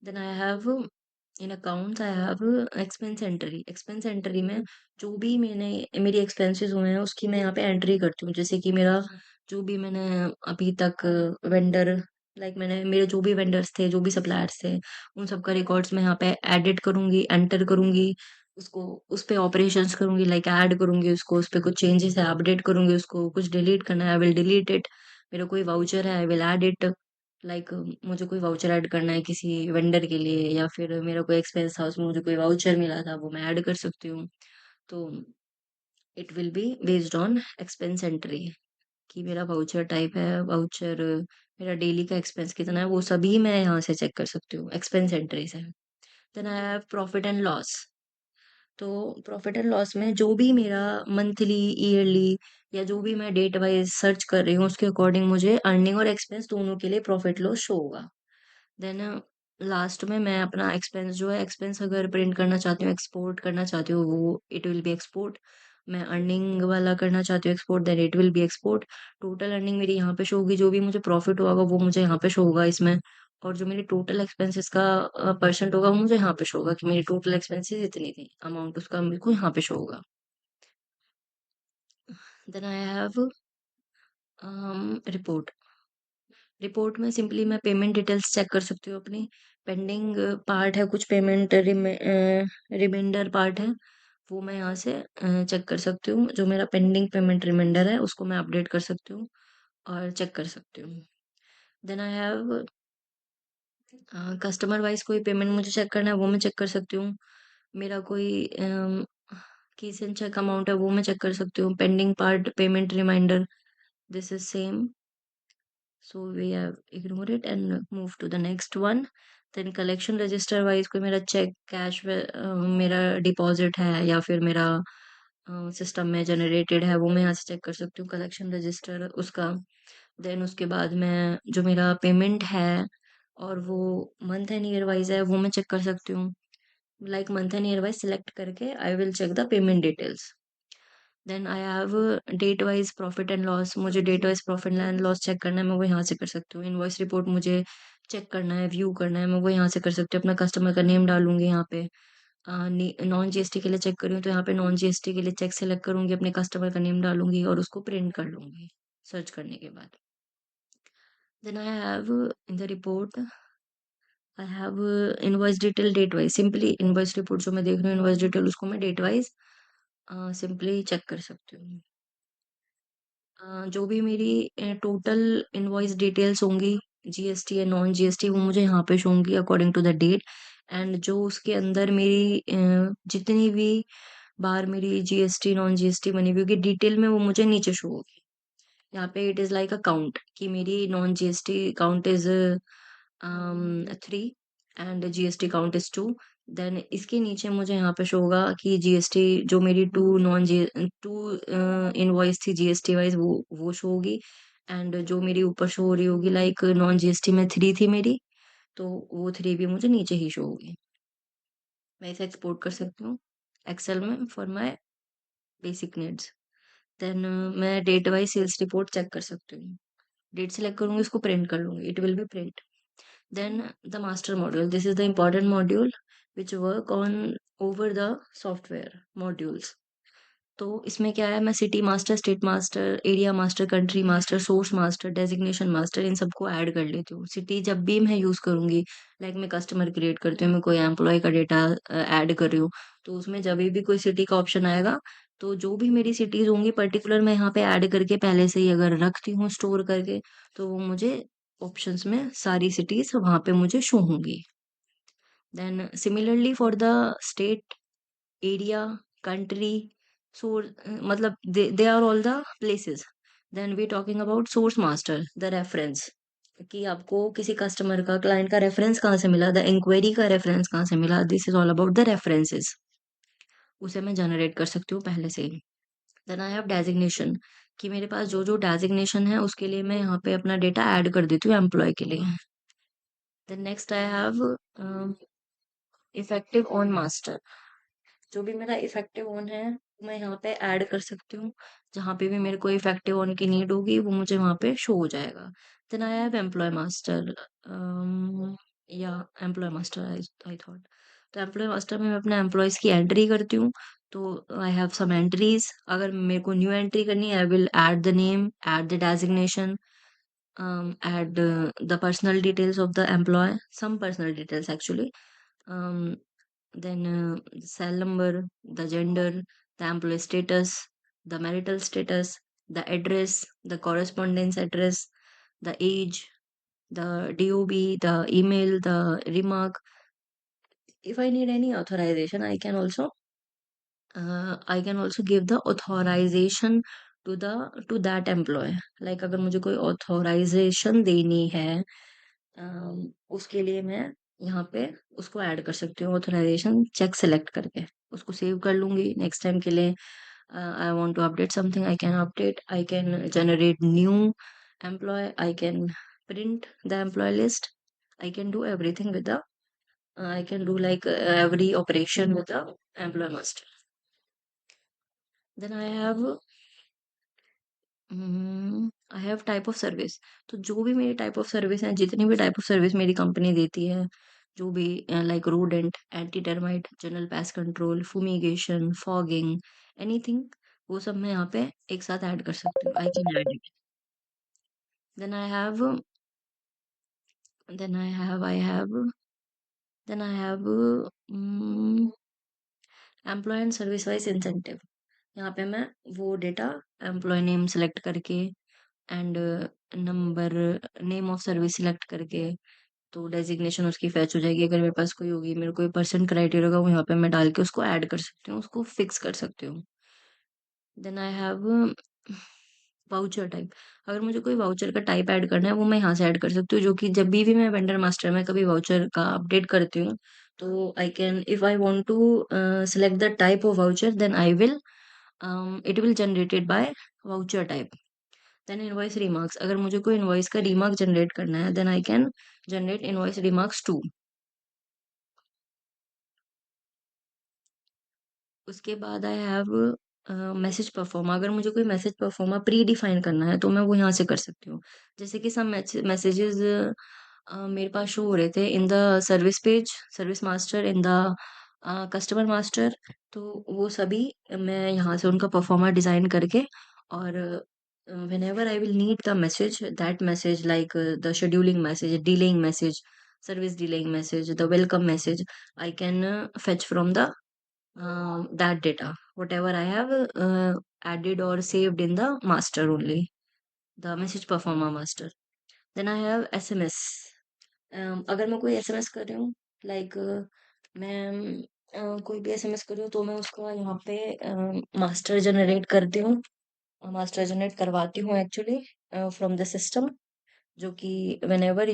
Then I have in accounts I have expense entry. Expense entry में जो भी मेरी एक्सपेंसेस हुए हैं उसकी मैं यहाँ पे एंट्री करती हूँ। जैसे कि मेरा जो भी मैंने अभी तक वेंडर, लाइक मैंने मेरे जो भी वेंडर्स थे, जो भी सप्लायर्स थे, उन सबका रिकॉर्ड्स मैं यहाँ पे एडिट करूंगी, एंटर करूंगी, उसको उस पे ऑपरेशंस करूंगी, लाइक ऐड करूंगी उसको, उस पे कुछ चेंजेस है अपडेट करूंगी, उसको कुछ डिलीट करना है आई विल डिलीट इट। मेरा कोई वाउचर है I will add it, like मुझे कोई वाउचर ऐड करना है किसी वेंडर के लिए, या फिर मेरा कोई एक्सपेंस था उसमें मुझे कोई वाउचर मिला था वो मैं ऐड कर सकती हूँ। तो it will be based on expense entry, कि मेरा वाउचर टाइप है, वाउचर मेरा डेली का एक्सपेंस कितना है, वो सभी मैं यहाँ से चेक कर सकती हूँ एक्सपेंस एंट्री से। Then I have profit and loss. तो प्रॉफिट एंड लॉस में जो भी मेरा मंथली, ईयरली या जो भी मैं डेट वाइज सर्च कर रही हूँ उसके अकॉर्डिंग मुझे अर्निंग और एक्सपेंस दोनों के लिए प्रॉफिट लॉस शो होगा। देन लास्ट में मैं अपना एक्सपेंस जो है, एक्सपेंस अगर प्रिंट करना चाहती हूँ, एक्सपोर्ट करना चाहती हूँ, वो इट विल बी एक्सपोर्ट। मैं अर्निंग वाला करना चाहती हूँ export, then it will be export. Total earning मेरी यहाँ पे शो होगी, जो भी मुझे प्रॉफिट होगा वो मुझे यहाँ पे शो होगा इसमें। और जो मेरी टोटल एक्सपेंसेस का परसेंट होगा वो मुझे यहाँ पे शो होगा कि मेरी टोटल एक्सपेंसेस इतनी थी, अमाउंट उसका मेरे को यहाँ पे शो होगा। Then I have report. Report में सिंपली मैं पेमेंट डिटेल्स चेक कर सकती हूँ अपनी। पेंडिंग पार्ट है, कुछ पेमेंट रिमाइंडर पार्ट है, वो मैं यहाँ से चेक कर सकती हूँ। जो मेरा पेंडिंग पेमेंट रिमाइंडर है उसको मैं अपडेट कर सकती हूँ और चेक कर सकती हूँ। Then I have customer wise कोई पेमेंट मुझे चेक करना है, वो मैं चेक कर सकती हूँ। मेरा कोई कीस इन चेक अमाउंट है, वो मैं चेक कर सकती हूँ। Pending part payment reminder, this is same, so we have ignore it and move to the next one. Then collection register wise कोई मेरा चेक कैश मेरा डिपॉजिट है या फिर मेरा सिस्टम में जनरेटेड है, वो मैं यहाँ से चेक कर सकती हूँ कलेक्शन रजिस्टर उसका। देन उसके बाद मैं जो मेरा पेमेंट है और वो मंथ एंड ईयर वाइज है वो मैं चेक कर सकती हूँ। Like month and year wise select करके I will check the payment details. Then I have date wise profit and loss. मुझे date wise profit and loss check करना है, मैं वो यहाँ से कर सकती हूँ। इनवॉइस रिपोर्ट मुझे चेक करना है, व्यू करना है, मैं वो यहाँ से कर सकती हूँ। अपना कस्टमर का नेम डालूंगी यहाँ पे। नॉन जीएसटी के लिए चेक करूँ तो यहाँ पे नॉन जीएसटी के लिए चेक सेलेक्ट करूंगी, अपने कस्टमर का नेम डालूंगी और उसको प्रिंट कर लूंगी सर्च करने के बाद। Then I have in the report I have invoice detail date wise. Simply invoice report जो मैं देख रही हूँ इनवॉइस डिटेल उसको मैं डेट वाइज सिंपली चेक कर सकती हूँ। जो भी मेरी टोटल इनवॉइस डिटेल्स होंगी, जीएसटी या नॉन जीएसटी, वो मुझे यहाँ पे शो होंगी according to the date. And जो उसके अंदर मेरी जितनी भी बार मेरी जीएसटी नॉन जीएसटी बनी हुई होगी डिटेल में, वो मुझे नीचे शो होगी। यहाँ पे it is like a count कि मेरी non GST count is 3 and GST count is 2। Then इसके नीचे मुझे यहाँ पे शो होगा कि जीएसटी जो मेरी टू इनवॉइस थी जीएसटी वाइज वो शो होगी। एंड जो मेरी ऊपर शो हो रही होगी लाइक नॉन जीएसटी में 3 थी मेरी, तो वो 3 भी मुझे नीचे ही शो होगी। मैं इसे एक्सपोर्ट कर सकती हूँ एक्सेल में for my basic needs. Then मैं date wise sales report check कर सकती हूँ। डेट सेलेक्ट करूंगी, उसको प्रिंट कर लूंगी, it will be print. Then the master module. This is the important module which work on over the software modules. तो इसमें क्या है, मैं city master, state master, area master, country master, source master, designation master, इन सबको add कर लेती हूँ। सिटी जब भी मैं यूज करूंगी, लाइक मैं कस्टमर क्रिएट करती हूँ, मैं कोई एम्प्लॉय का डेटा ऐड कर रही हूँ, तो उसमें जब भी कोई सिटी का ऑप्शन आएगा, तो जो भी मेरी सिटीज होंगी पर्टिकुलर मैं यहाँ पे ऐड करके पहले से ही अगर रखती हूँ स्टोर करके, तो वो मुझे ऑप्शंस में सारी सिटीज वहां पे मुझे शो होंगी। Then similarly for the state, area, country, source, मतलब they are all the places. Then we talking about source master, the reference, कि आपको किसी कस्टमर का क्लाइंट का रेफरेंस कहाँ से मिला, द इंक्वायरी का रेफरेंस कहाँ से मिला, this is all about the references. उसे मैं जनरेट कर सकती हूँ पहले से ही। देन आई हैव डेजिग्नेशन, कि मेरे पास जो जो डेजिग्नेशन है उसके लिए मैं यहाँ पे अपना डेटा ऐड कर देती हूँ एम्प्लॉय के लिए। Then next I have effective on master. जो भी मेरा इफेक्टिव ऑन है मैं यहाँ पे ऐड कर सकती हूँ। जहाँ पे भी मेरे को इफेक्टिव ऑन की नीड होगी वो मुझे वहाँ पे शो हो जाएगा। Then I have employee master, या एम्प्लॉय मास्टर आई थॉट। तो एम्प्लॉय मास्टर में मैं अपने एम्प्लॉयज की एंट्री करती हूँ। तो आई हैव सम एंट्रीज, अगर मेरे को न्यू एंट्री करनी है I will add the name, add the designation, add the personal details of the employee, some personal details actually, um, then cell number, the gender, the employee status, the marital status, the address, the correspondence address, the age, the DOB, the email, the remark. If I need any authorization, I can also give the authorization to that employee. अगर मुझे कोई authorization देनी है, उसके लिए मैं यहाँ पे उसको ऐड कर सकती हूँ ऑथराइजेशन चेक सेलेक्ट करके। उसको सेव कर लूंगी नेक्स्ट टाइम के लिए। I want to update something, I can update, I can generate new employee, I can print the employee list, I can do everything with the, I can do like every operation with the employee master. Then I have type of service. तो जो भी मेरी type of service है, जितनी भी type of service मेरी company देती है, जो भी like rodent, anti termite, general pest control, fumigation, fogging, anything, वो सब मैं यहाँ पे एक साथ ऐड कर सकती हूँ। I can add it. then I have then I have then I have employee and service wise incentive. यहाँ पे मैं वो डेटा एम्प्लॉय नेम सेलेक्ट करके and number name of service select करके, तो डेजिग्नेशन उसकी फैच हो जाएगी। अगर मेरे पास कोई होगी, मेरे कोई परसेंट क्राइटेरिया होगा, वो यहाँ पे मैं डाल के उसको ऐड कर सकती हूँ, उसको फिक्स कर सकती हूँ। Then I have voucher type. अगर मुझे कोई वाउचर का टाइप ऐड करना है, वो मैं यहाँ से ऐड कर सकती हूँ, जो कि जब भी मैं वेंडर मास्टर में कभी वाउचर का अपडेट करती हूँ, तो I can, if I want to select the type of voucher, then I will it will generated by voucher type. Then invoice remarks, अगर मुझे कोई इनवॉइस का रिमार्क जनरेट करना है, then I can generate invoice remarks too. उसके बाद I have message pro forma. अगर मुझे कोई मैसेज परफॉर्मा प्री डिफाइन करना है, तो मैं वो यहाँ से कर सकती हूँ। जैसे कि सब मैसेजेस मेरे पास शो हो रहे थे in the service page, service master, in the customer master, तो वो सभी मैं यहाँ से उनका परफॉर्मा डिजाइन करके, और whenever I will need the message, that message like the scheduling message, delaying message, service delaying message, the welcome message, I can fetch from the that data, whatever I have added or saved in the master only, the message performer master. Then I have SMS. अगर मैं कोई SMS कर रही हूँ, like मैं कोई भी SMS कर रही हूँ, तो मैं उसका यहाँ पे मास्टर जनरेट करती हूँ, मास्टर जनरेट करवाती हूँ एक्चुअली फ्रॉम द सिस्टम, जो कि whenever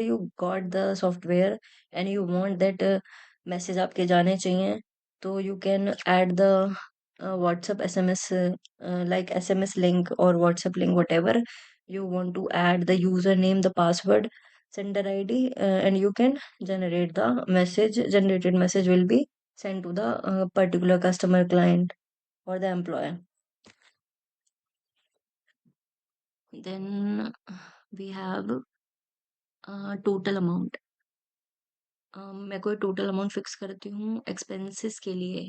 you got the software and you want that message आपके जाने चाहिए, तो you can add the WhatsApp SMS, like SMS link or WhatsApp link, whatever you want to add, the username, the password, sender ID, and you can generate the message. Generated message will be sent to the particular customer, client, or the employer. Then we have total amount. मैं कोई total amount fix करती हूँ expenses के लिए,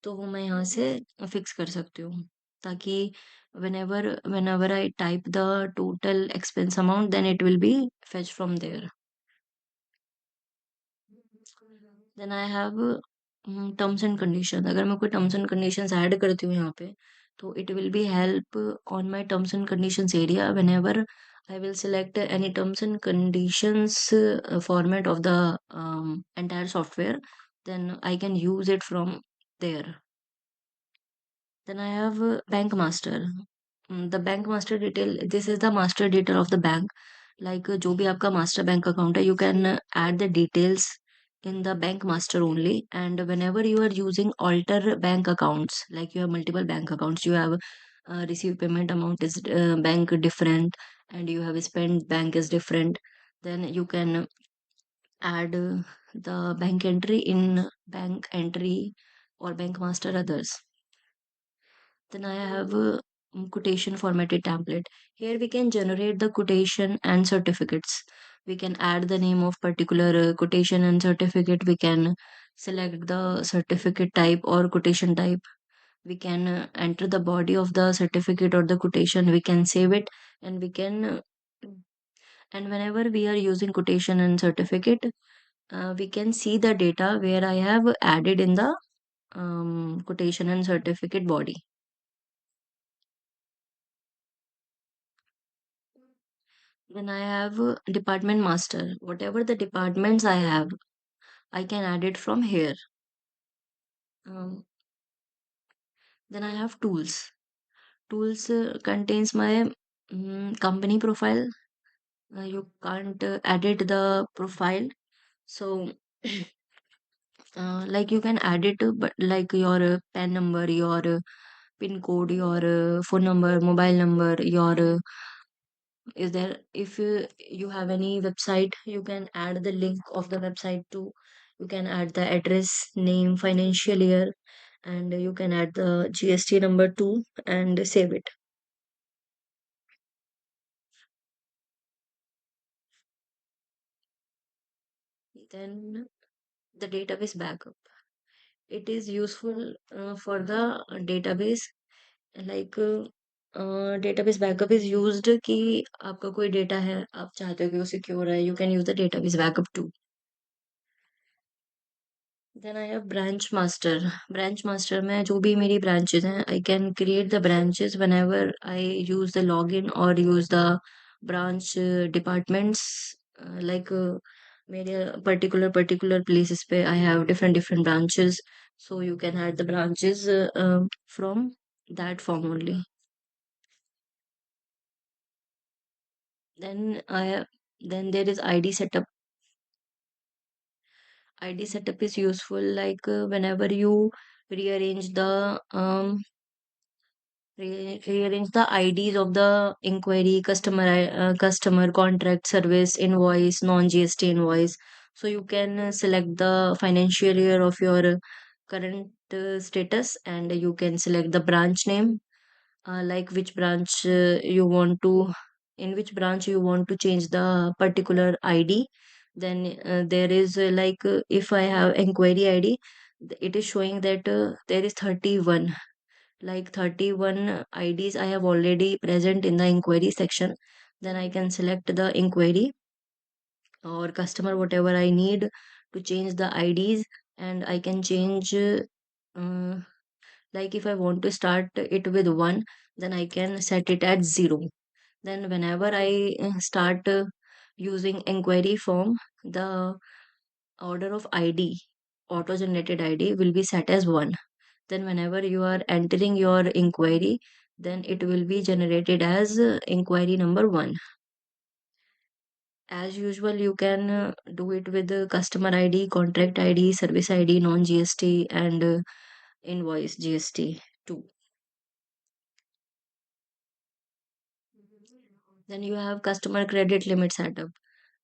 तो वो मैं यहाँ से फिक्स कर सकती हूँ, ताकि whenever whenever I type the total expense amount, then it will be fetched from there. Then I have terms and condition. अगर मैं कोई टर्म्स एंड कंडीशंस ऐड करती हूँ यहाँ पे, तो it will B help on my terms and conditions area. Whenever I will select any terms and conditions format of the entire software, then I can use it from there. Then I have bank master. The bank master detail, this is the master detail of the bank. Like जो भी आपका master bank account है, you can add the details in the bank master only. And whenever you are using alter bank accounts, like you have multiple bank accounts, you have received payment amount is bank different, and you have spent bank is different, then you can add the bank entry in bank entry or bank master others. Then I have a quotation formatted template. Here we can generate the quotation and certificates. We can add the name of particular quotation and certificate. We can select the certificate type or quotation type. We can enter the body of the certificate or the quotation. We can save it, and we can and whenever we are using quotation and certificate, we can see the data where I have added in the quotation and certificate body. Then I have department master. Whatever the departments I have, I can add it from here. Um, then I have tools. Tools contains my company profile, you can't edit the profile. So like you can edit, but like your PAN number, your pin code, your phone number, mobile number, your is there, if you have any website, you can add the link of the website too. You can add the address, name, financial year, and you can add the GST number too and save it. Then the database backup. It is useful for the database, like database backup is used कि आपका कोई data है, आप चाहते हो कि वो secure है, you can use the database backup too. Then I have branch master. Branch master में जो भी मेरी branches हैं, I can create the branches whenever I use the login or use the branch departments. Like मेरे particular places पे I have different branches, so you can add the branches from that form only. Then then there is ID setup. ID setup is useful like whenever you rearrange the rearrange the IDs of the inquiry, customer, contract, service, invoice, non-GST invoice. So you can select the financial year of your current status, and you can select the branch name, like which branch you want to, in which branch you want to change the particular ID. Then there is like if I have inquiry ID, it is showing that there is 31, like 31 IDs I have already present in the inquiry section. Then I can select the inquiry or customer, whatever I need to change the IDs, and I can change. Like if I want to start it with 1, then I can set it at 0. Then whenever I start using inquiry form, the order of ID, auto generated ID, will be set as 1. Then whenever you are entering your inquiry, then it will be generated as inquiry number 1. As usual, you can do it with the customer ID, contract ID, service ID, non GST, and invoice GST too. Then you have customer credit limit setup.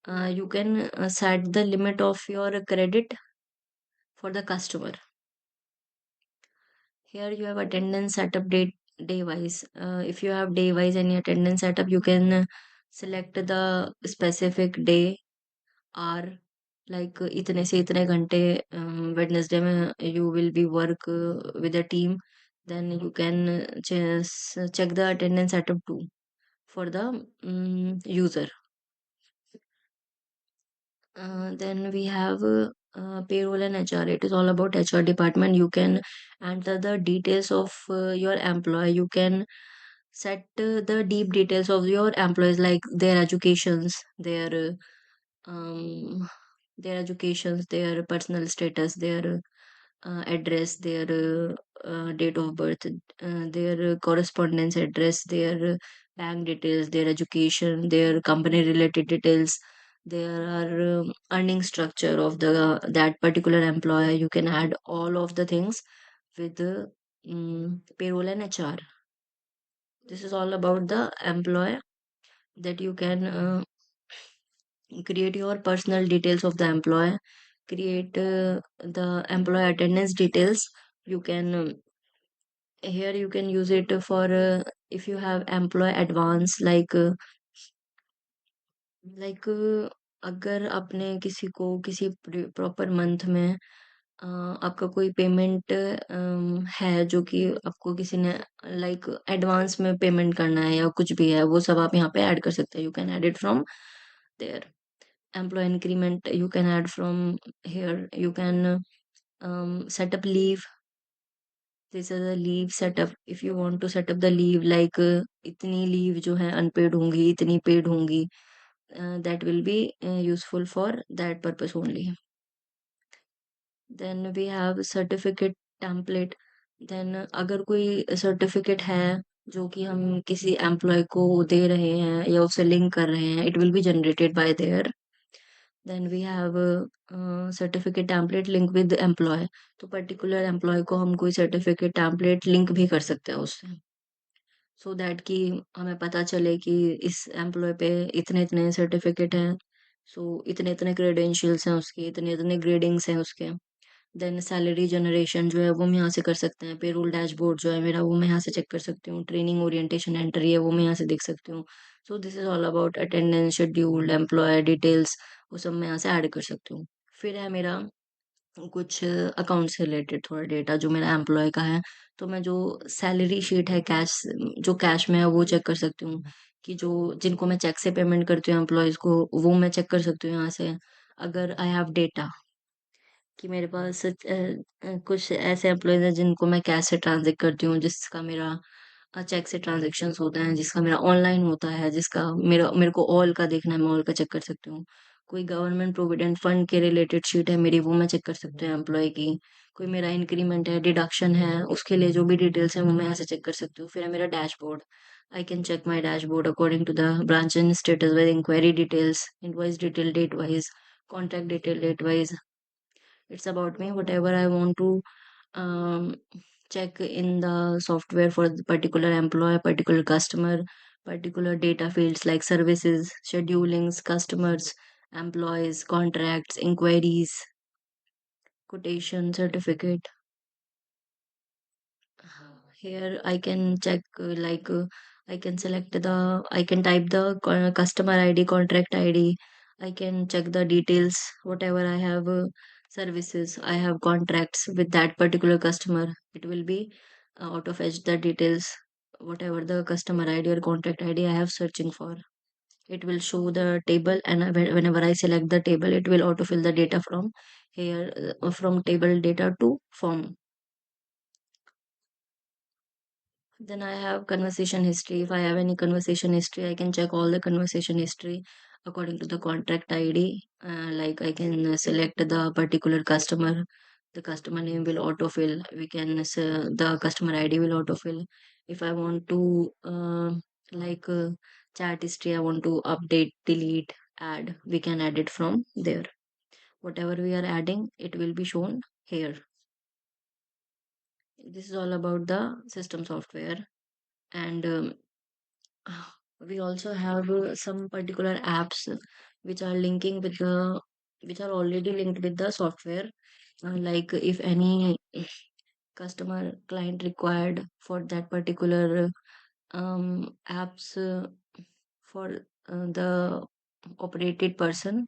You can set the limit of your credit for the customer. Here you have attendance setup day wise. If you have day wise any attendance setup, you can select the specific day hour, like इतने से इतने घंटे Wednesday में you will be work with a team. Then you can check the attendance setup too for the user. Then we have payroll and HR. It is all about HR department. You can enter the details of your employee. You can set the deep details of your employees, like um, their educations, their personal status, their address, their date of birth, their correspondence address, their bank details, their education, their company related details. There are earning structure of the that particular employer. You can add all of the things with the payroll and HR. This is all about the employer, that you can create your personal details of the employer, create the employee attendance details. You can here you can use it for if you have employee advance, अगर आपने किसी को किसी proper month में आपका कोई payment है जो कि आपको किसी ने लाइक एडवांस में पेमेंट करना है या कुछ भी है, वो सब आप यहाँ पे ऐड कर सकते हैं. You can add it from there. Employee increment you can add from here. You can set up leave. This is a leave setup. If you want to set up the leave, like इतनी leave जो है unpaid होंगी, इतनी paid होंगी, that will be useful for that purpose only. Then we have certificate template. Then अगर कोई certificate है जो कि हम किसी एम्प्लॉय को दे रहे हैं या उसे लिंक कर रहे हैं, it will be generated by there. Then we have certificate template link with employee. तो पर्टिकुलर एम्प्लॉय को हम कोई सर्टिफिकेट टेम्पलेट लिंक भी कर सकते हैं उससे, सो दैट कि हमें पता चले कि इस एम्प्लॉय पे इतने इतने सर्टिफिकेट हैं, सो इतने इतने क्रेडेंशियल्स हैं उसके, इतने इतने ग्रेडिंग्स हैं उसके। देन सैलरी जनरेशन जो है वो हम यहाँ से कर सकते हैं। पेरोल डैशबोर्ड जो है मेरा, वो मैं यहाँ से चेक कर सकती हूँ। ट्रेनिंग ओरिएंटेशन एंट्री है, वो मैं यहाँ से देख सकती हूँ। So this is all about attendance scheduled employee details, वो सब मैं यहाँ से ऐड कर सकती हूँ। फिर है मेरा कुछ अकाउंट से रिलेटेड थोड़ा डेटा जो मेरा एम्प्लॉय का है। तो मैं जो सैलरी शीट है कैश, जो कैश में है वो चेक कर सकती हूँ। कि जो जिनको मैं चेक से पेमेंट करती हूँ एम्प्लॉयज को, वो मैं चेक कर सकती हूँ यहाँ से। अगर आई हैव डेटा कि मेरे पास कुछ ऐसे एम्प्लॉयज हैं जिनको मैं कैश से ट्रांजेक्ट करती हूँ, जिसका मेरा चेक से ट्रांजेक्शन्स होते हैं, जिसका मेरा ऑनलाइन होता है, जिसका मेरे को ऑल का देखना है, मैं ऑल का चेक कर सकती हूँ। कोई गवर्नमेंट प्रोविडेंट फंड के रिलेटेड शीट है मेरी, वो मैं चेक कर सकती हूँ एम्प्लॉय की। कोई मेरा इंक्रीमेंट है, डिडक्शन है, उसके लिए जो भी डिटेल्स है वो मैं यहाँ से चेक कर सकती हूँ। फिर है मेरा dashboard. I can check my dashboard according to the branch in status wise inquiry details, invoice detail date wise, contact detail date wise. It's about me. Whatever I want to um, check in the software for the particular employee, particular customer, particular data fields like services, schedulings, customers, employees, contracts, inquiries, quotation, certificate. Here I can check I can select I can type the customer ID, contract ID. I can check the details, whatever I have services, I have contracts with that particular customer. It will be auto fetch the details, whatever the customer ID or contract ID I have searching for. It will show the table, and whenever I select the table, it will autofill the data from here, from table data to form. Then I have conversation history. If I have any conversation history, I can check all the conversation history according to the contract ID. Like I can select the particular customer. The customer name will autofill. We can the customer ID will autofill. If I want to like chat history, I want to update, delete, add. We can add it from there. Whatever we are adding, it will be shown here. This is all about the system software. And we also have some particular apps which are linking with the which are already linked with the software. Like if any customer client required for that particular apps for the operated person,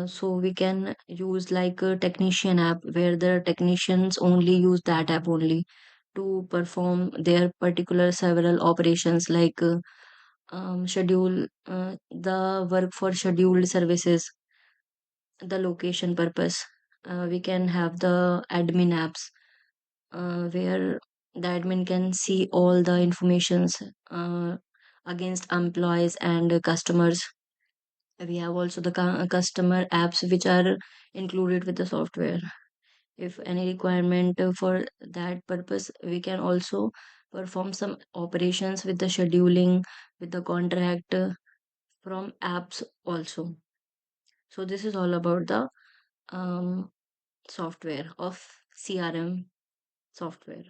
so we can use like a technician app where the technicians only use that app only to perform their particular several operations, like schedule the work for scheduled services, the location purpose. We can have the admin apps where the admin can see all the informations uh, against employees and customers. We have also the customer apps which are included with the software. If any requirement for that purpose, we can also perform some operations with the scheduling, with the contract from apps also. So this is all about the um, software of CRM software.